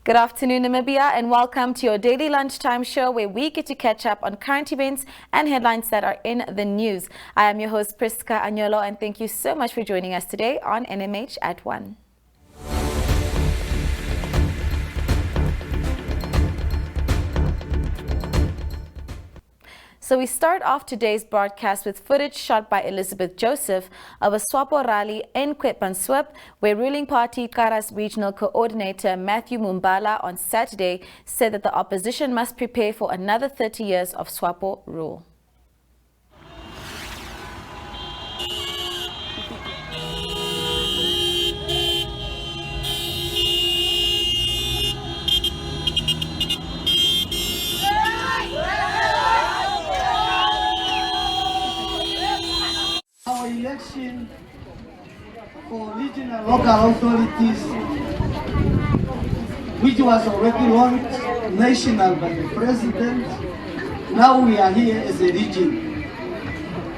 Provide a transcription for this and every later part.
Good afternoon, Namibia, and welcome to your daily lunchtime show where we get to catch up on current events and headlines that are in the news. I am your host, Priska Agnolo, and thank you so much for joining us today on NMH at 1. So we start off today's broadcast with footage shot by Elizabeth Joseph of a SWAPO rally in Quetmanswip, where ruling party Kara's regional coordinator Matthew Mumbala on Saturday said that the opposition must prepare for another 30 years of SWAPO rule. Our election for regional local authorities, which was already launched national by the president, now we are here as a region.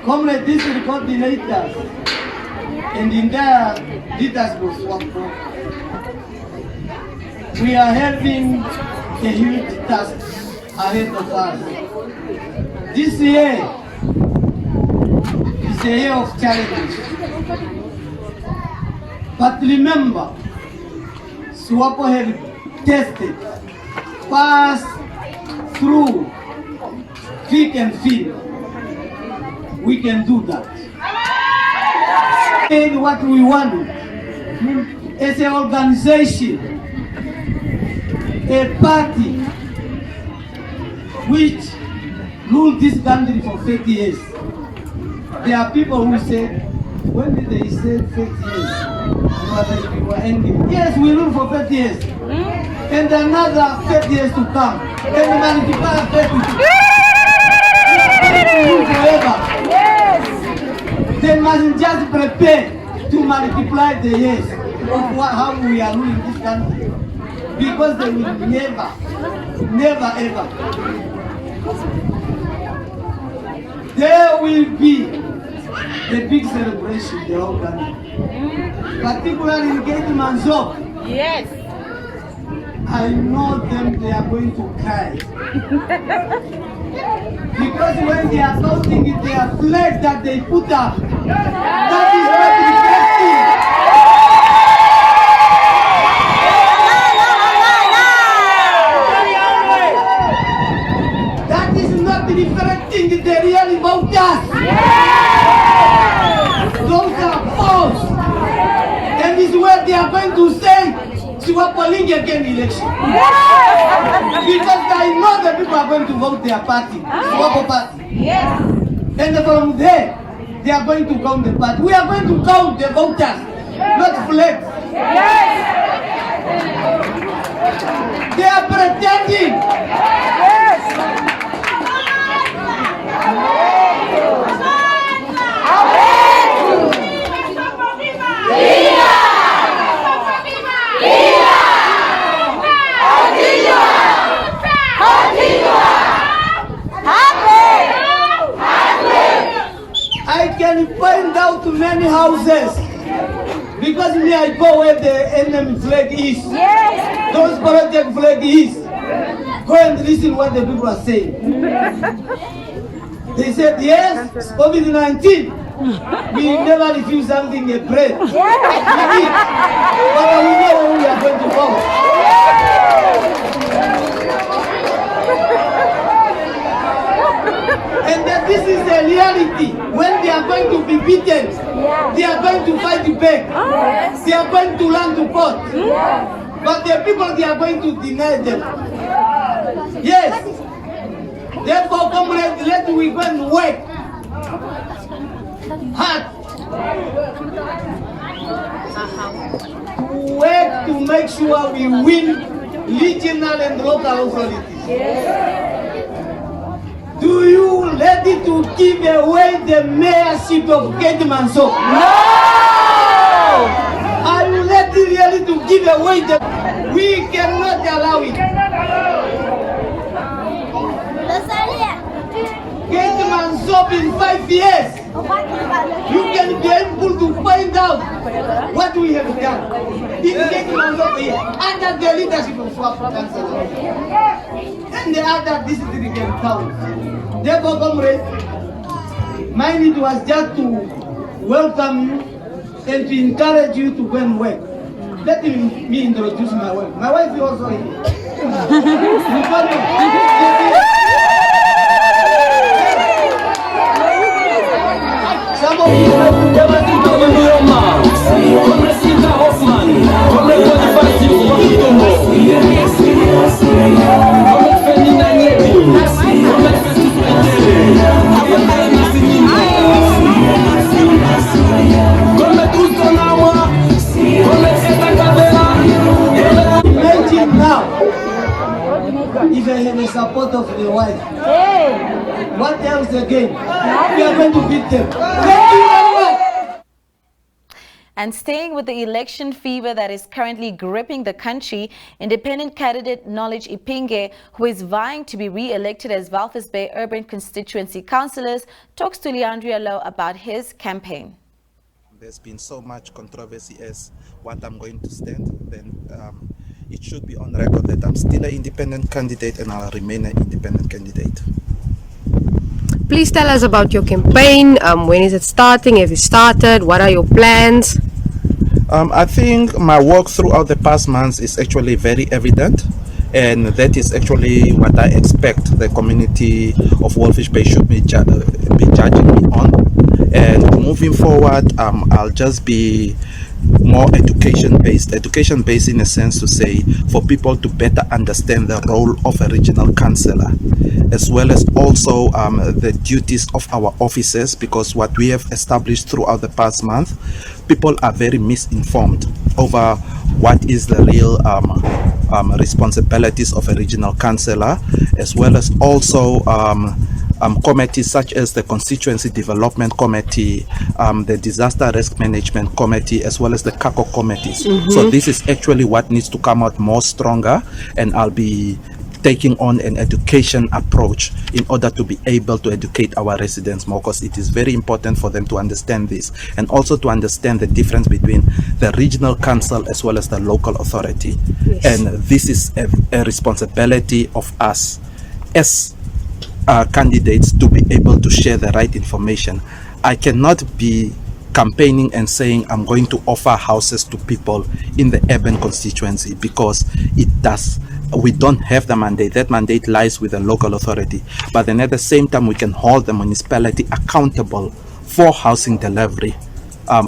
Comrade district coordinators and entire leaders of SWAPO, we are having a huge task ahead of us. This year, it's a year of challenges. But remember, SWAPO have tested, passed through thick and thin. We can do that. And what we want as an organization, a party which ruled this country for 30 years. There are people who say, when did they say 30 years? We were ending. Yes, we rule for 30 years. And another 30 years to come. And multiply 30 years forever. Yes. They must just prepare to multiply the years of how we are ruling this country. Because they will never ever. There will be a big celebration, the whole country. Particularly in Quetmanswip. Yes. I know them, they are going to cry. Because when they are counting it, their flag that they put up, that is not reflecting. That is not reflecting the real voters. Those are false. And this is where they are going to say, SWAPO again election. Because I know the people are going to vote their party, SWAPO party. Yes. And from there, they are going to count the party. We are going to count the voters, not flags. Yes. They are pretending. Yes. I can point out many houses because me I go where the enemy flag is. Yes. Those project flag is. Go and listen what the people are saying. They said yes, COVID-19. We never refuse something a bread. We eat. But we know when we are going to vote. And that this is the reality. When they are going to be beaten, they are going to fight back. They are going to learn to vote. But the people, they are going to deny them. Yes. Therefore, comrades, let we go and work hard. Work to make sure we win regional and local authorities. Do you ready to give away the mayorship of Quetmanswip? No! Are you ready really to give away the... We cannot allow it. Quetmanswip in 5 years. You can be able to find out what we have done in getting out of here under the leadership of SWAPO council and the other district and towns. Therefore, comrades, my need was just to welcome you and to encourage you to go and work. Let me introduce my wife. My wife is also here. Some of you imagine now if I have the support of the wife. What else again? We are going to beat them. Thank you very much. And staying with the election fever that is currently gripping the country, independent candidate Knowledge Ipinge, who is vying to be re-elected as Walvis Bay Urban Constituency Councillors, talks to Leandria Lowe about his campaign. There's been so much controversy as what I'm going to stand, then it should be on record that I'm still an independent candidate and I'll remain an independent candidate. Please tell us about your campaign. When is it starting? Have you started? What are your plans? I think my work throughout the past months is actually very evident, and that is actually what I expect the community of Walvis Bay should be judging me on. And moving forward, I'll just be more education-based in a sense to say for people to better understand the role of a regional councillor, as well as also the duties of our officers, because what we have established throughout the past month, people are very misinformed over what is the real responsibilities of a regional councillor, as well as also committees such as the Constituency Development Committee, the Disaster Risk Management Committee, as well as the CACO committees. So this is actually what needs to come out more stronger, and I'll be taking on an education approach in order to be able to educate our residents more, because it is very important for them to understand this, and also to understand the difference between the regional council as well as the local authority. Yes. And this is a responsibility of us as candidates to be able to share the right information. I cannot be campaigning and saying I'm going to offer houses to people in the urban constituency, because we don't have the mandate. That mandate lies with the local authority. But then at the same time, we can hold the municipality accountable for housing delivery,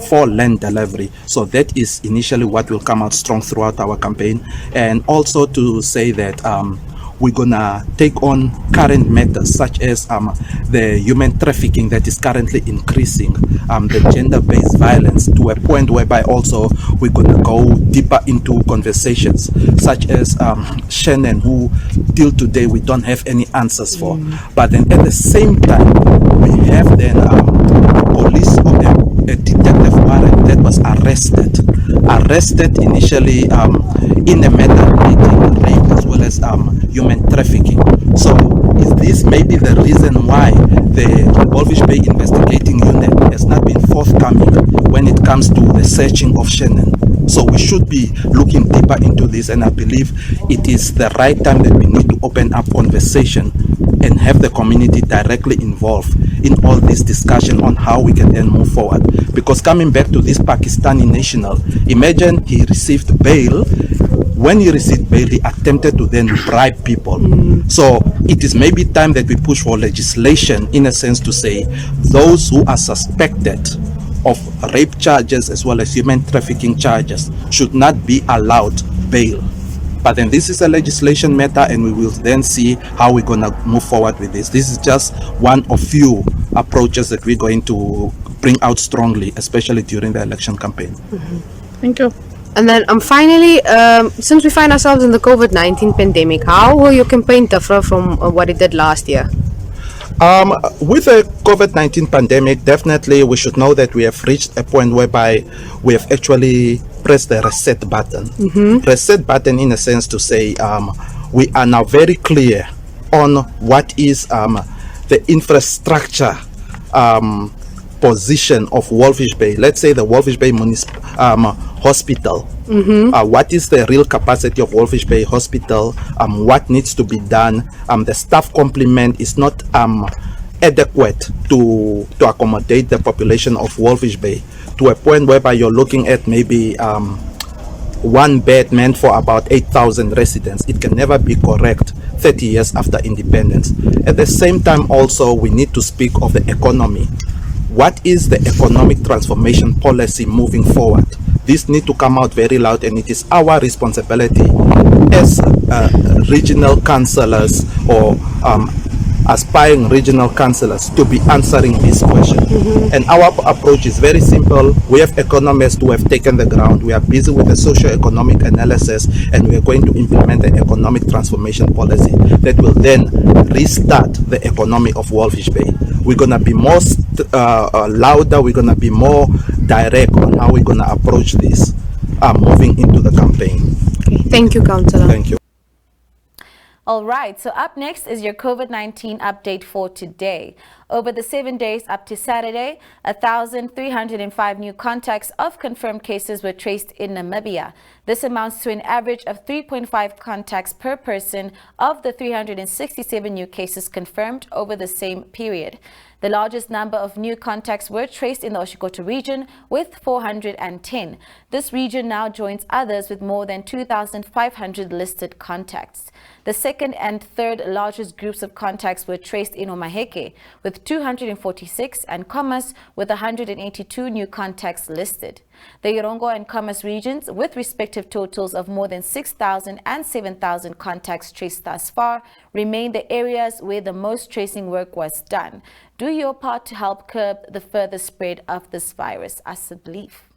for land delivery. So that is initially what will come out strong throughout our campaign. And also to say that we're gonna take on current matters such as the human trafficking that is currently increasing, the gender-based violence, to a point whereby also we're gonna go deeper into conversations such as Shannon, who till today we don't have any answers for. But then at the same time, we have then police or a detective warrant that was arrested initially in a matter relating rape as well as human trafficking. So is this maybe the reason why the Walvis Bay investigating unit has not been forthcoming when it comes to the searching of Shannon? So we should be looking deeper into this, and I believe it is the right time that we need to open up conversation and have the community directly involved in all this discussion on how we can then move forward. Because coming back to this Pakistani national, imagine he received bail. When he received bail, he attempted to then bribe people. So it is maybe time that we push for legislation in a sense to say those who are suspected of rape charges as well as human trafficking charges should not be allowed bail. But then this is a legislation matter, and we will then see how we're going to move forward with this. This is just one of few approaches that we're going to bring out strongly, especially during the election campaign. Thank you. And then finally, since we find ourselves in the COVID-19 pandemic, how will your campaign differ from what it did last year? With the COVID-19 pandemic, definitely we should know that we have reached a point whereby we have actually pressed the reset button. Reset button in a sense to say we are now very clear on what is the infrastructure position of Wolfish Bay. Let's say the Wolfish Bay Hospital. What is the real capacity of Wolfish Bay Hospital? What needs to be done? The staff complement is not adequate to accommodate the population of Wolfish Bay, to a point whereby you're looking at maybe one bed meant for about 8,000 residents. It can never be correct 30 years after independence. At the same time also, we need to speak of the economy. What is the economic transformation policy moving forward? This needs to come out very loud, and it is our responsibility as regional councillors or aspiring regional councillors to be answering this question. And our approach is very simple. We have economists who have taken the ground. We are busy with the socio-economic analysis, and we are going to implement the economic transformation policy that will then restart the economy of Wolfish Bay. We're going to be more louder, we're going to be more direct on how we're going to approach this moving into the campaign. Thank you, Councillor. Thank you. All right, so up next is your COVID-19 update for today. Over the 7 days up to Saturday, 1,305 new contacts of confirmed cases were traced in Namibia. This amounts to an average of 3.5 contacts per person of the 367 new cases confirmed over the same period. The largest number of new contacts were traced in the Oshikoto region with 410. This region now joins others with more than 2,500 listed contacts. The second and third largest groups of contacts were traced in Omaheke with 246 and Commerce with 182 new contacts listed. The Irongo and Commerce regions, with respective totals of more than 6,000 and 7,000 contacts traced thus far, remain the areas where the most tracing work was done. Do your part to help curb the further spread of this virus. Asad Leaf.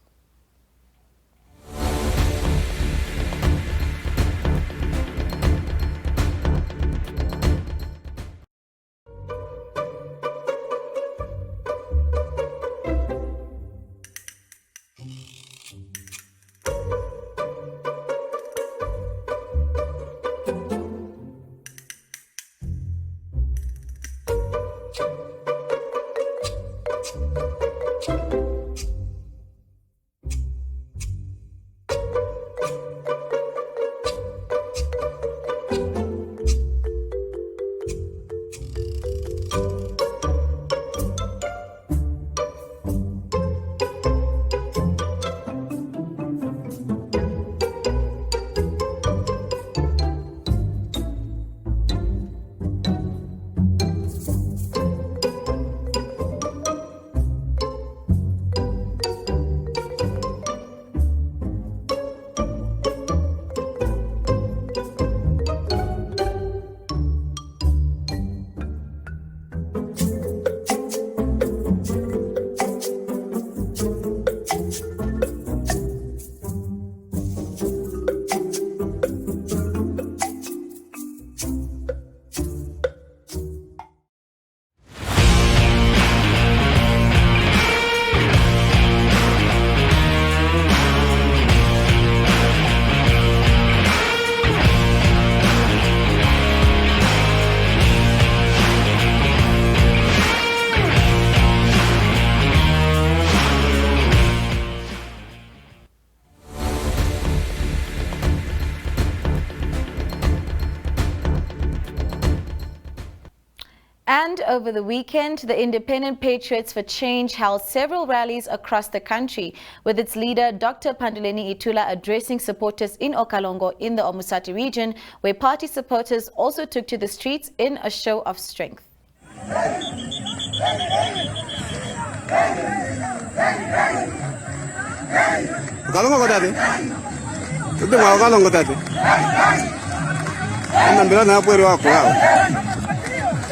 And over the weekend, the Independent Patriots for Change held several rallies across the country, with its leader, Dr. Panduleni Itula, addressing supporters in Okalongo in the Omusati region, where party supporters also took to the streets in a show of strength.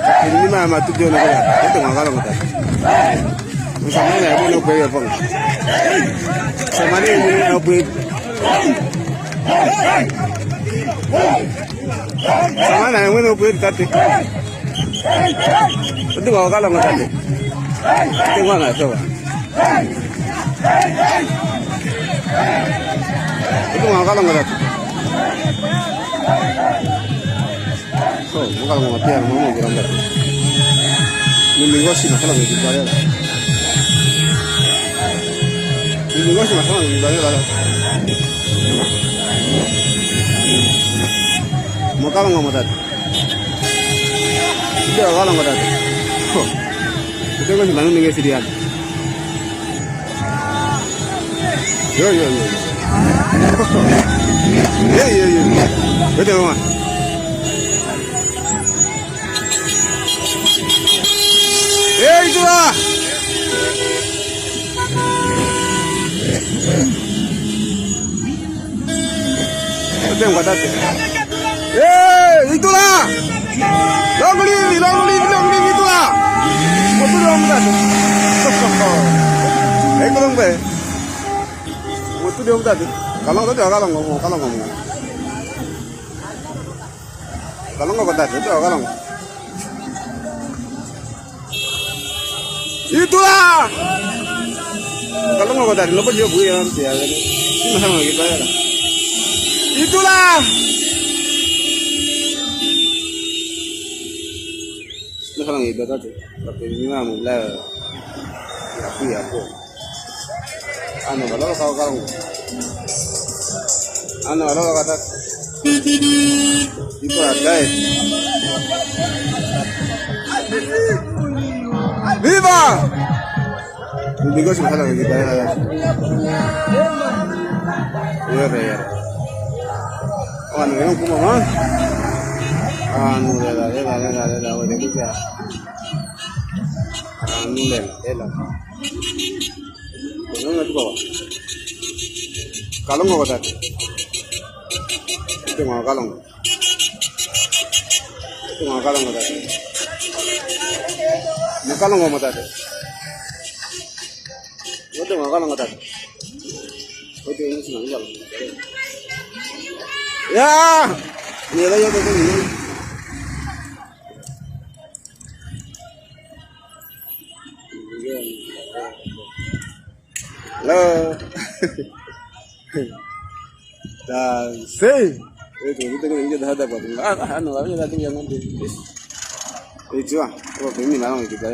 Ini mah matu dia nak ada, kita mengagal kita. Misalnya ni aku nak pergi apa? Sama ni aku pergi. Sama ni aku nak pergi tadi. Itu mengagal kita. Tengok nak tu. Itu mengagal kita. Oh, bukan mau mati, mau bilang dah. Minggu sih nak kalau begitu ada. Negocio más o menos. Mokalan ngomong tadi. Dia kalau ngomong tadi. Itu kan sebenarnya nih sedian. Yo. Yo. Betul mah. Itu lah. Betul nggak tadi? Itulah. Longgoli itulah. Betul dong tadi. Kalau nggak, betul dong tadi. Kalau ngomong. Kalau nggak tadi itu kalau. Itulah. Kalau nggak tadi, lupa juga gue yang dia. Ini sama gitu ya. Itulah. Kalau nggak itu tadi, tapi ini nggak mulai. Aku. Ano kalau. Ano kata. Itu ada. Viva! Digo si masalah kita ya. Ya. Ano yung kumama? Ano lela, wala kita. Ano lela. Ano nga ba? Kalong ko tadi. Itu mga kalong ko tadi. Makalong ko tadi. Ito mga kalong ko tadi. Ito yung sinanggal. Ya! Nila yun ito yun. Hello. Dan say itu kan ini dah ada buat anu apa tadi yang nanti itu ini malam kita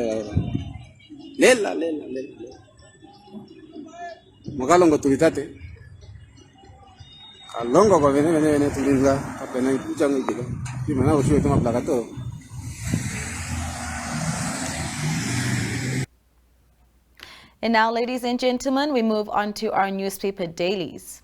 lela makalong ko tulitate kalongo ko vene tulinga apena ipuchang ikilo kimana usio toma plakato. And now, ladies and gentlemen, we move on to our newspaper dailies.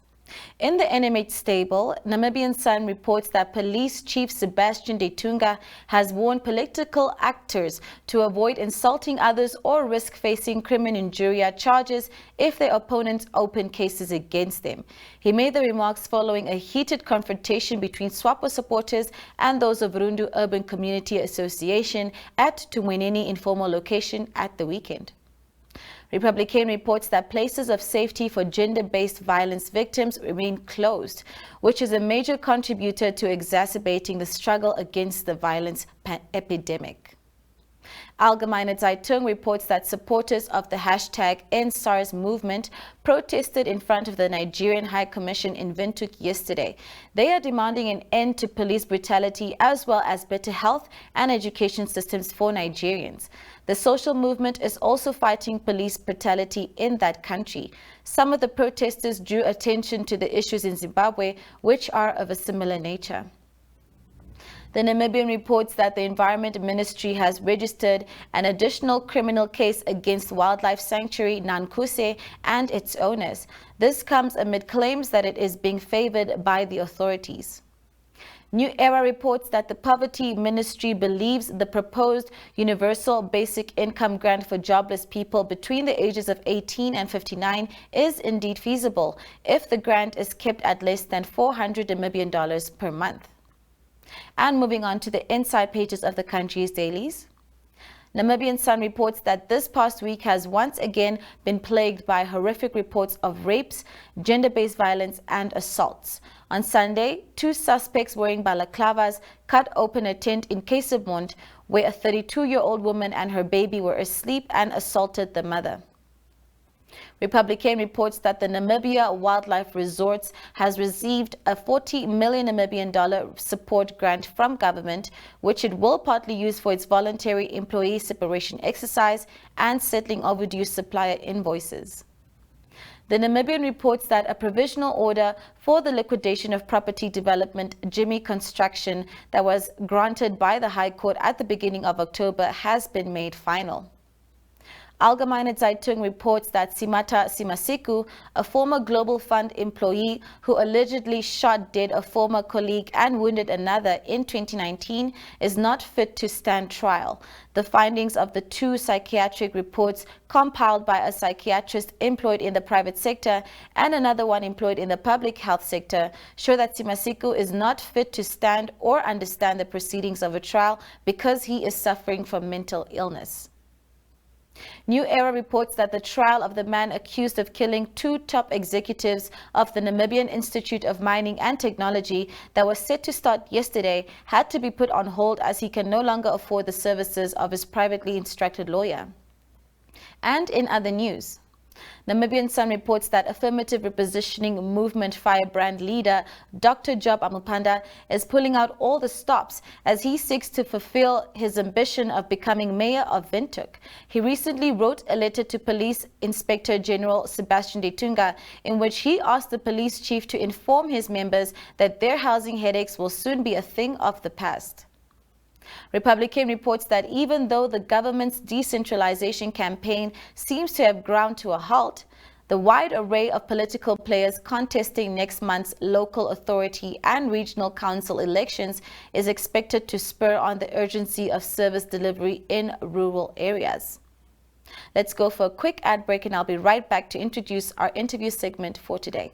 In the NMH stable, Namibian Sun reports that Police Chief Sebastian De Tunga has warned political actors to avoid insulting others or risk facing criminal injuria charges if their opponents open cases against them. He made the remarks following a heated confrontation between SWAPO supporters and those of Rundu Urban Community Association at Tumweneni informal location at the weekend. Republican reports that places of safety for gender-based violence victims remain closed, which is a major contributor to exacerbating the struggle against the violence epidemic. Allgemeine Zeitung reports that supporters of the #EndSARS movement protested in front of the Nigerian High Commission in Windhoek yesterday. They are demanding an end to police brutality as well as better health and education systems for Nigerians. The social movement is also fighting police brutality in that country. Some of the protesters drew attention to the issues in Zimbabwe, which are of a similar nature. The Namibian reports that the Environment Ministry has registered an additional criminal case against wildlife sanctuary Nankuse and its owners. This comes amid claims that it is being favored by the authorities. New Era reports that the Poverty Ministry believes the proposed Universal Basic Income Grant for jobless people between the ages of 18 and 59 is indeed feasible if the grant is kept at less than $400 million per month. And moving on to the inside pages of the country's dailies. Namibian Sun reports that this past week has once again been plagued by horrific reports of rapes, gender-based violence and assaults. On Sunday, 2 suspects wearing balaclavas cut open a tent in Kesemont where a 32-year-old woman and her baby were asleep and assaulted the mother. Republican reports that the Namibia Wildlife Resorts has received a $40 million Namibian support grant from government, which it will partly use for its voluntary employee separation exercise and settling overdue supplier invoices. The Namibian reports that a provisional order for the liquidation of property development Jimmy Construction that was granted by the High Court at the beginning of October has been made final. Allgemeine Zeitung reports that Simata Simasiku, a former Global Fund employee who allegedly shot dead a former colleague and wounded another in 2019, is not fit to stand trial. The findings of the two psychiatric reports compiled by a psychiatrist employed in the private sector and another one employed in the public health sector show that Simasiku is not fit to stand or understand the proceedings of a trial because he is suffering from mental illness. New Era reports that the trial of the man accused of killing two top executives of the Namibian Institute of Mining and Technology that was set to start yesterday had to be put on hold as he can no longer afford the services of his privately instructed lawyer. And in other news, Namibian Sun reports that affirmative repositioning movement firebrand leader Dr. Job Amupanda is pulling out all the stops as he seeks to fulfill his ambition of becoming mayor of Windhoek. He recently wrote a letter to Police Inspector General Sebastian de Tunga in which he asked the police chief to inform his members that their housing headaches will soon be a thing of the past. Republican reports that even though the government's decentralization campaign seems to have ground to a halt, the wide array of political players contesting next month's local authority and regional council elections is expected to spur on the urgency of service delivery in rural areas. Let's go for a quick ad break and I'll be right back to introduce our interview segment for today.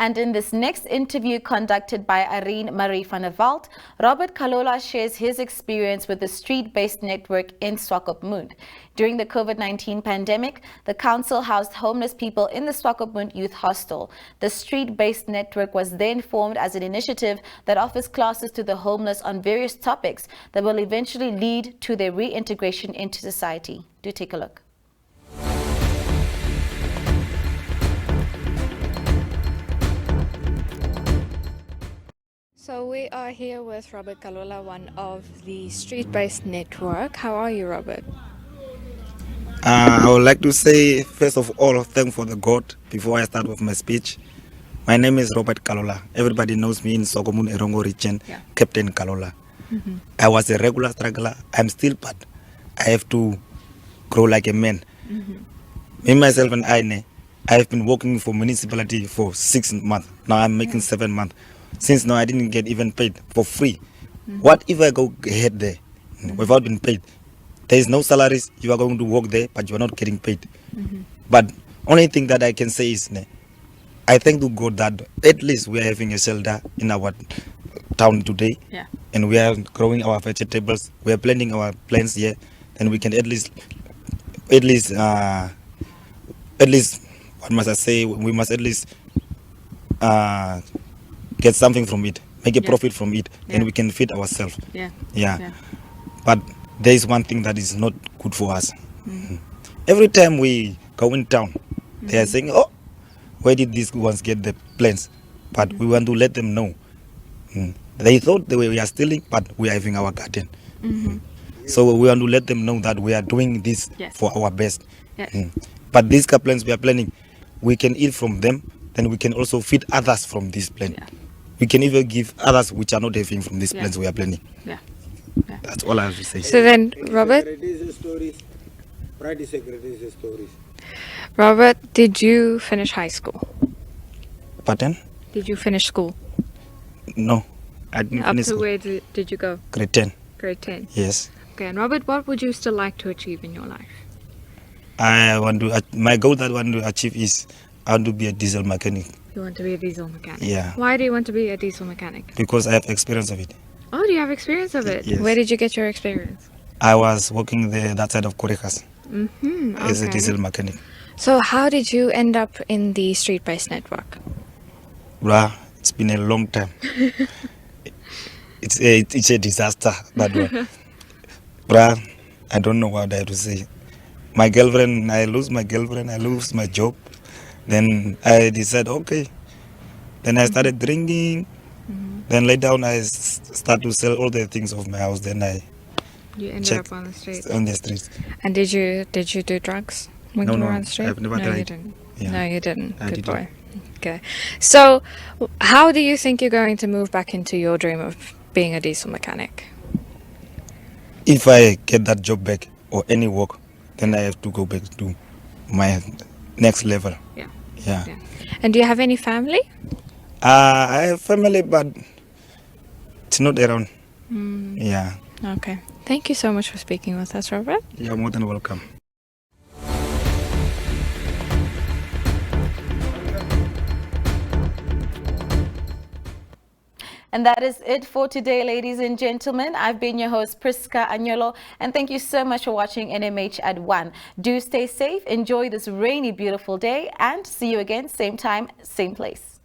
And in this next interview conducted by Irene Marie van der Walt, Robert Kalola shares his experience with the street-based network in Swakopmund. During the COVID-19 pandemic, the council housed homeless people in the Swakopmund Youth Hostel. The street-based network was then formed as an initiative that offers classes to the homeless on various topics that will eventually lead to their reintegration into society. Do take a look. So we are here with Robert Kalula, one of the street-based network. How are you, Robert? I would like to say, first of all, thank for the God before I start with my speech. My name is Robert Kalula. Everybody knows me in Sokomun Erongo region, Captain Kalula. I was a regular struggler. I'm still, but I have to grow like a man. Me, myself, and I have been working for municipality for 6 months. Now I'm making 7 months. Since now I didn't get even paid for free. What if I go ahead there without being paid? There is no salaries. You are going to work there, but you are not getting paid. But only thing that I can say is, I thank to God that at least we are having a shelter in our town today, and we are growing our vegetables. We are planting our plants here, and we can at least, what must I say? We must at least get something from it, make a profit from it, and we can feed ourselves. But there is one thing that is not good for us. Every time we go in town, they are saying, "Oh, where did these ones get the plants?" But we want to let them know. They thought we are stealing, but we are having our garden. So we want to let them know that we are doing this for our best. But these plants we are planting, we can eat from them, then we can also feed others from this plant. We can even give others which are not having from these plants we are planting. That's all I have to say. So then, Robert, did you finish high school? Pardon? Did you finish school? No, I didn't Up finish to school. where did you go? Grade 10. Grade 10. Yes. Okay, and Robert, what would you still like to achieve in your life? My goal that I want to achieve is I want to be a diesel mechanic You want to be a diesel mechanic? Yeah. Why do you want to be a diesel mechanic? because I have experience of it. Oh, do you have experience of it? Yes. Where did you get your experience? I was working that side of Korekas as a Okay. diesel mechanic. So how did you end up in the street-based network? Bruh, it's been a long time. It's a disaster, that one. Bruh, I don't know what I have to say. I lose my girlfriend, I lose my job. Then I decided, okay. Then I started drinking. Then later on, I start to sell all the things of my house. Then I You ended checked up on the street. on the streets. And did you do drugs when No, you were no, on the street? I've never no, you tried. didn't. Yeah. No, you didn't. I Good didn't. boy. Okay. So, how do you think you're going to move back into your dream of being a diesel mechanic? If I get that job back or any work, then I have to go back to my next level. Yeah. Yeah. Yeah. And do you have any family? I have family, but it's not around. Yeah. Okay. Thank you so much for speaking with us, Robert. You're more than welcome. And that is it for today, ladies and gentlemen. I've been your host, Priska Agnolo, and thank you so much for watching NMH at 1. Do stay safe, enjoy this rainy, beautiful day, and see you again, same time, same place.